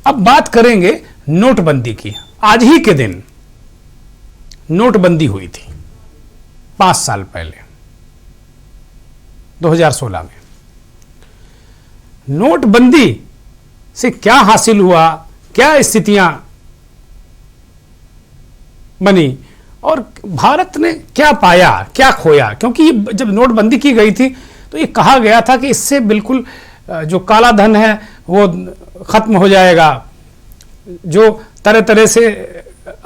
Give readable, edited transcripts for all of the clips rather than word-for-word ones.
अब बात करेंगे नोटबंदी की। आज ही के दिन नोटबंदी हुई थी 5 साल पहले 2016 में। नोटबंदी से क्या हासिल हुआ, क्या स्थितियां बनी और भारत ने क्या पाया क्या खोया, क्योंकि जब नोटबंदी की गई थी तो ये कहा गया था कि इससे बिल्कुल जो काला धन है वो खत्म हो जाएगा, जो तरह तरह से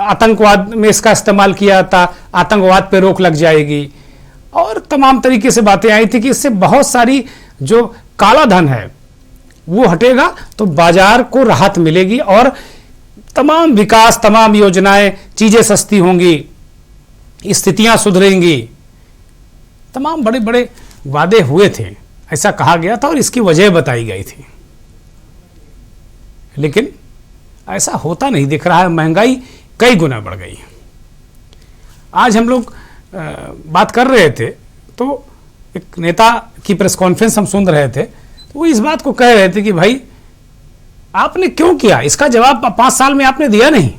आतंकवाद में इसका इस्तेमाल किया जाता, आतंकवाद पे रोक लग जाएगी और तमाम तरीके से बातें आई थी कि इससे बहुत सारी जो काला धन है वो हटेगा तो बाजार को राहत मिलेगी और तमाम विकास, तमाम योजनाएं, चीजें सस्ती होंगी, स्थितियां सुधरेंगी। तमाम बड़े बड़े वादे हुए थे, ऐसा कहा गया था और इसकी वजह बताई गई थी, लेकिन ऐसा होता नहीं दिख रहा है। महंगाई कई गुना बढ़ गई। आज हम लोग बात कर रहे थे तो एक नेता की प्रेस कॉन्फ्रेंस हम सुन रहे थे, तो वो इस बात को कह रहे थे कि भाई आपने क्यों किया, इसका जवाब 5 साल में आपने दिया नहीं।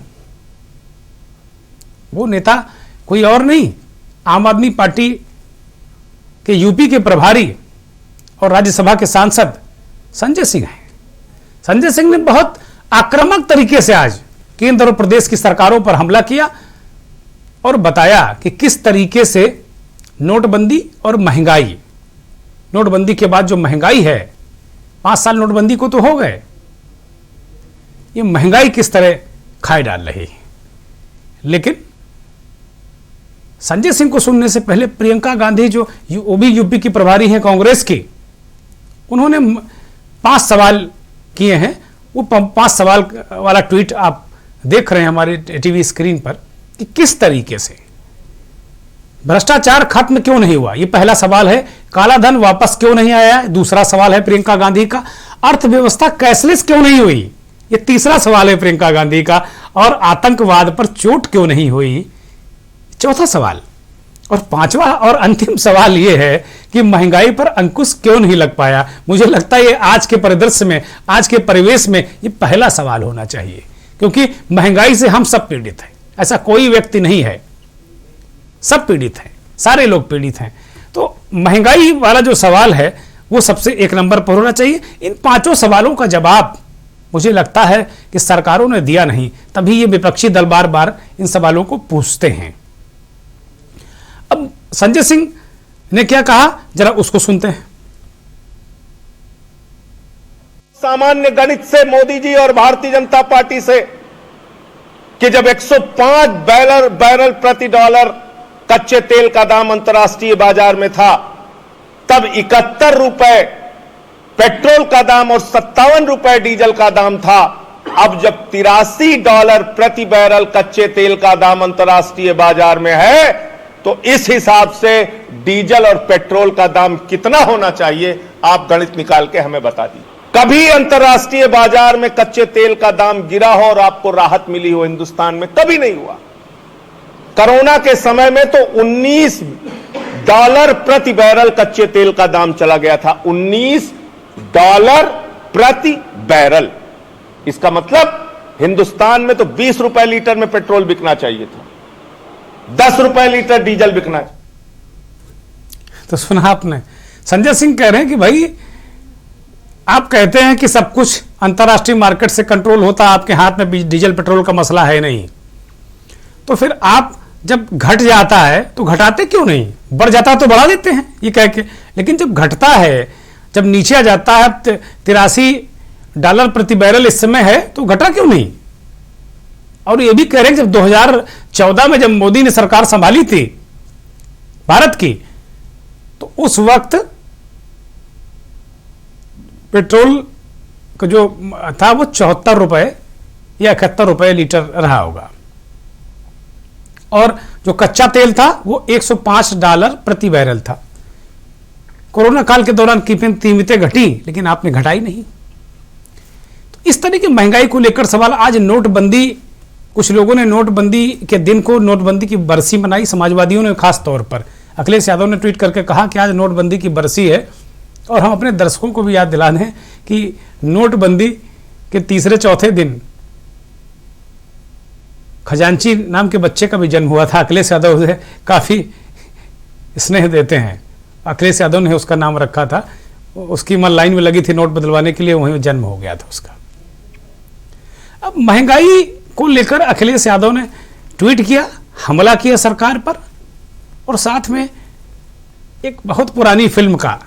वो नेता कोई और नहीं, आम आदमी पार्टी के यूपी के प्रभारी और राज्यसभा के सांसद संजय सिंह हैं। संजय सिंह ने बहुत आक्रामक तरीके से आज केंद्र और प्रदेश की सरकारों पर हमला किया और बताया कि किस तरीके से नोटबंदी और महंगाई, नोटबंदी के बाद जो महंगाई है, 5 साल नोटबंदी को तो हो गए, ये महंगाई किस तरह खाए डाल रही है। लेकिन संजय सिंह को सुनने से पहले प्रियंका गांधी जो वो भी यूपी की प्रभारी हैं कांग्रेस की, उन्होंने 5 सवाल किए हैं। वो 5 सवाल वाला ट्वीट आप देख रहे हैं हमारे टीवी स्क्रीन पर कि किस तरीके से भ्रष्टाचार खत्म क्यों नहीं हुआ, ये पहला सवाल है। काला धन वापस क्यों नहीं आया, दूसरा सवाल है प्रियंका गांधी का। अर्थव्यवस्था कैशलेस क्यों नहीं हुई, ये तीसरा सवाल है प्रियंका गांधी का। और आतंकवाद पर चोट क्यों नहीं हुई, चौथा सवाल। और 5वां और अंतिम सवाल यह है कि महंगाई पर अंकुश क्यों नहीं लग पाया। मुझे लगता है ये आज के परिदृश्य में, आज के परिवेश में ये पहला सवाल होना चाहिए, क्योंकि महंगाई से हम सब पीड़ित हैं, ऐसा कोई व्यक्ति नहीं है, सब पीड़ित हैं, सारे लोग पीड़ित हैं। तो महंगाई वाला जो सवाल है वो सबसे 1 नंबर पर होना चाहिए। इन 5 सवालों का जवाब मुझे लगता है कि सरकारों ने दिया नहीं, तभी ये विपक्षी दल बार बार इन सवालों को पूछते हैं। अब संजय सिंह ने क्या कहा, जरा उसको सुनते हैं। सामान्य गणित से मोदी जी और भारतीय जनता पार्टी से कि जब 105 बैरल प्रति डॉलर कच्चे तेल का दाम अंतर्राष्ट्रीय बाजार में था, तब 71 रुपए पेट्रोल का दाम और 57 रुपए डीजल का दाम था। अब जब $83 प्रति बैरल कच्चे तेल का दाम अंतर्राष्ट्रीय बाजार में है, तो इस हिसाब से डीजल और पेट्रोल का दाम कितना होना चाहिए, आप गणित निकाल के हमें बता दीजिए। कभी अंतर्राष्ट्रीय बाजार में कच्चे तेल का दाम गिरा हो और आपको राहत मिली हो हिंदुस्तान में, कभी नहीं हुआ। कोरोना के समय में तो $19 प्रति बैरल कच्चे तेल का दाम चला गया था, $19 प्रति बैरल। इसका मतलब हिंदुस्तान में तो 20 रुपए लीटर में पेट्रोल बिकना चाहिए था, 10 रुपए लीटर डीजल बिकना चाहिए। तो सुना आपने, संजय सिंह कह रहे हैं कि भाई आप कहते हैं कि सब कुछ अंतर्राष्ट्रीय मार्केट से कंट्रोल होता, आपके हाथ में डीजल पेट्रोल का मसला है नहीं, तो फिर आप जब घट जाता है तो घटाते क्यों नहीं, बढ़ जाता तो बढ़ा देते हैं ये कह के। लेकिन जब घटता है, जब नीचे आ जाता है, $83 प्रति बैरल इस समय है, तो घटा क्यों नहीं। और ये भी कह रहे हैं जब 2014 में जब मोदी ने सरकार संभाली थी भारत की, तो उस वक्त पेट्रोल का जो था वो 74 रुपए या 71 रुपए लीटर रहा होगा, और जो कच्चा तेल था वो $105 प्रति बैरल था। कोरोना काल के दौरान कीमतें घटी, लेकिन आपने घटाई नहीं। तो इस तरह की महंगाई को लेकर सवाल। आज नोटबंदी, कुछ लोगों ने नोटबंदी के दिन को नोटबंदी की बरसी मनाई, समाजवादियों ने खास तौर पर। अखिलेश यादव ने ट्वीट करके कहा कि आज नोटबंदी की बरसी है, और हम अपने दर्शकों को भी याद दिला दें कि नोटबंदी कि तीसरे चौथे दिन खजांची नाम के बच्चे का भी जन्म हुआ था। अखिलेश यादव उसे काफ़ी स्नेह देते हैं, अखिलेश यादव ने उसका नाम रखा था। उसकी मन लाइन में लगी थी नोट बदलवाने के लिए, वहीं जन्म हो गया था उसका। अब महंगाई को लेकर अखिलेश यादव ने ट्वीट किया, हमला किया सरकार पर, और साथ में एक बहुत पुरानी फिल्म का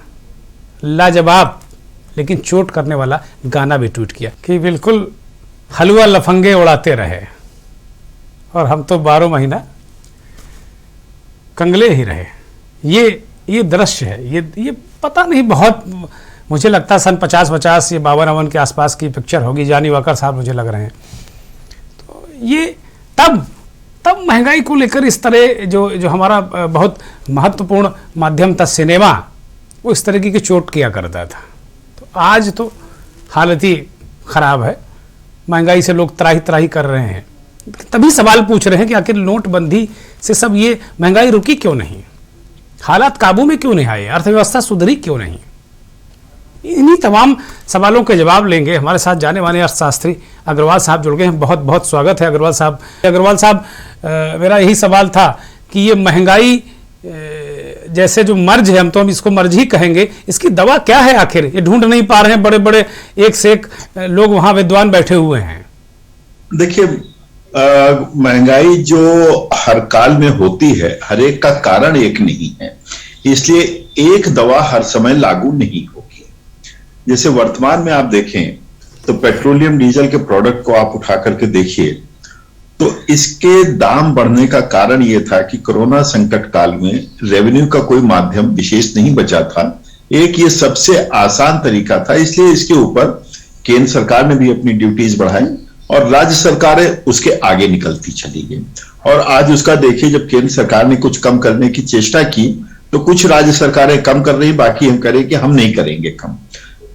लाजवाब लेकिन चोट करने वाला गाना भी ट्वीट किया कि बिल्कुल हलवा लफंगे उड़ाते रहे और हम तो 12 महीना कंगले ही रहे। ये दृश्य है, ये पता नहीं, बहुत मुझे लगता है सन 50 ये 52 के आसपास की पिक्चर होगी। जानी वाकर साहब मुझे लग रहे हैं। तो ये तब महंगाई को लेकर इस तरह जो हमारा बहुत महत्वपूर्ण माध्यम था सिनेमा, वो इस तरह की चोट किया करता था। तो आज तो हालत ही खराब है, महंगाई से लोग त्राही कर रहे हैं। तभी सवाल पूछ रहे हैं कि आखिर नोटबंदी से सब ये महंगाई रुकी क्यों नहीं, हालात काबू में क्यों नहीं आए, अर्थव्यवस्था सुधरी क्यों नहीं। इन्हीं तमाम सवालों के जवाब लेंगे। हमारे साथ जाने माने अर्थशास्त्री अग्रवाल साहब जुड़ गए हैं। बहुत बहुत स्वागत है अग्रवाल साहब। मेरा यही सवाल था कि ये महंगाई जैसे जो मर्ज है, हम तो इसको मर्ज ही कहेंगे, इसकी दवा क्या है आखिर? ये ढूंढ नहीं पा रहे हैं, बड़े बड़े एक से एक लोग वहां विद्वान बैठे हुए हैं। देखिए, महंगाई जो हर काल में होती है, हर एक का कारण एक नहीं है, इसलिए एक दवा हर समय लागू नहीं होगी। जैसे वर्तमान में आप देखें तो पेट्रोलियम डीजल के प्रोडक्ट को आप उठा करके देखिए, तो इसके दाम बढ़ने का कारण यह था कि कोरोना संकट काल में रेवेन्यू का कोई माध्यम विशेष नहीं बचा था। एक ये सबसे आसान तरीका था, इसलिए इसके ऊपर केंद्र सरकार ने भी अपनी ड्यूटीज बढ़ाई और राज्य सरकारें उसके आगे निकलती चली गई। और आज उसका देखिए, जब केंद्र सरकार ने कुछ कम करने की चेष्टा की तो कुछ राज्य सरकारें कम कर रही, बाकी हम करें कि हम नहीं करेंगे कम।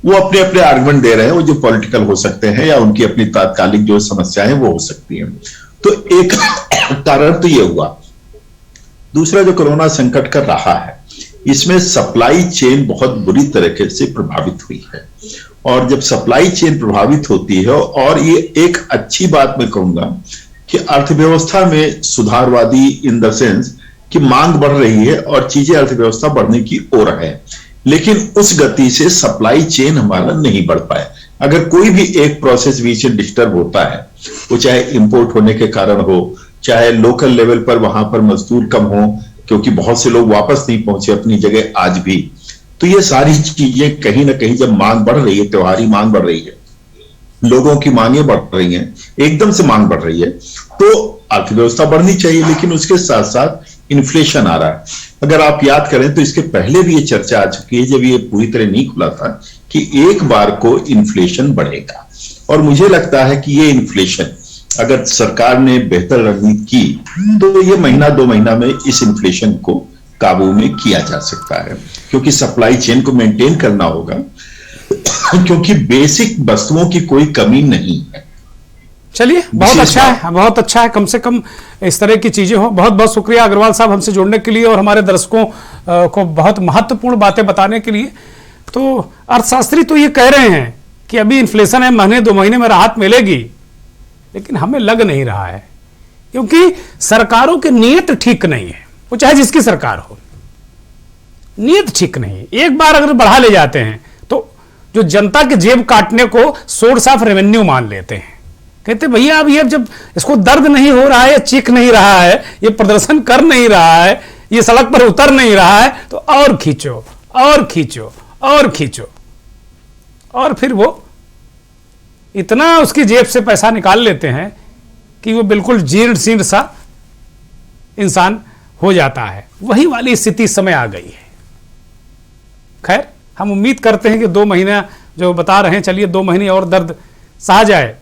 वो अपने अपने आर्गुमेंट दे रहे हैं, वो जो पॉलिटिकल हो सकते हैं या उनकी अपनी तात्कालिक जो समस्याएं वो हो सकती हैं। तो एक कारण तो ये हुआ। दूसरा, जो कोरोना संकट का रहा है, इसमें सप्लाई चेन बहुत बुरी तरीके से प्रभावित हुई है। और जब सप्लाई चेन प्रभावित होती है, और ये एक अच्छी बात मैं कहूंगा कि अर्थव्यवस्था में सुधारवादी इन द सेंस कि मांग बढ़ रही है और चीजें अर्थव्यवस्था बढ़ने की ओर है, लेकिन उस गति से सप्लाई चेन हमारा नहीं बढ़ पाया। अगर कोई भी एक प्रोसेस बीच में डिस्टर्ब होता है, वो चाहे इंपोर्ट होने के कारण हो, चाहे लोकल लेवल पर वहां पर मजदूर कम हो क्योंकि बहुत से लोग वापस नहीं पहुंचे अपनी जगह आज भी, तो ये सारी चीजें कहीं ना कहीं जब मांग बढ़ रही है, त्योहारी मांग बढ़ रही है, लोगों की मांगें बढ़ रही हैं, एकदम से मांग बढ़ रही है, तो अर्थव्यवस्था बढ़नी चाहिए, लेकिन उसके साथ साथ इन्फ्लेशन आ रहा है। अगर आप याद करें तो इसके पहले भी ये चर्चा आ चुकी है, जब ये पूरी तरह नहीं खुला था, कि एक बार को इन्फ्लेशन बढ़ेगा। और मुझे लगता है कि ये इन्फ्लेशन अगर सरकार ने बेहतर रणनीति की तो ये महीना 2 महीना में इस इन्फ्लेशन को काबू में किया जा सकता है, क्योंकि सप्लाई चेन को मेंटेन करना होगा, क्योंकि बेसिक वस्तुओं की कोई कमी नहीं है। चलिए, बहुत अच्छा है, कम से कम इस तरह की चीजें हो। बहुत बहुत शुक्रिया अग्रवाल साहब हमसे जुड़ने के लिए और हमारे दर्शकों को बहुत महत्वपूर्ण बातें बताने के लिए। तो अर्थशास्त्री तो ये कह रहे हैं कि अभी इन्फ्लेशन है, महीने 2 महीने में राहत मिलेगी, लेकिन हमें लग नहीं रहा है, क्योंकि सरकारों की नीयत ठीक नहीं है। वो चाहे जिसकी सरकार हो, नीयत ठीक नहीं है। एक बार अगर बढ़ा ले जाते हैं तो जो जनता के जेब काटने को सोर्स ऑफ रेवेन्यू मान लेते हैं। कहते भैया अब ये जब इसको दर्द नहीं हो रहा है, चीख नहीं रहा है, ये प्रदर्शन कर नहीं रहा है, ये सड़क पर उतर नहीं रहा है, तो और खींचो और खींचो और खींचो, और फिर वो इतना उसकी जेब से पैसा निकाल लेते हैं कि वो बिल्कुल जीर्ण शीर्ण सा इंसान हो जाता है। वही वाली स्थिति इस समय आ गई है। खैर, हम उम्मीद करते हैं कि 2 महीना जो बता रहे हैं, चलिए 2 महीने और दर्द सहा जाए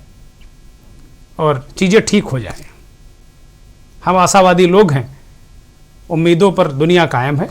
और चीजें ठीक हो जाए। हम आशावादी लोग हैं, उम्मीदों पर दुनिया कायम है।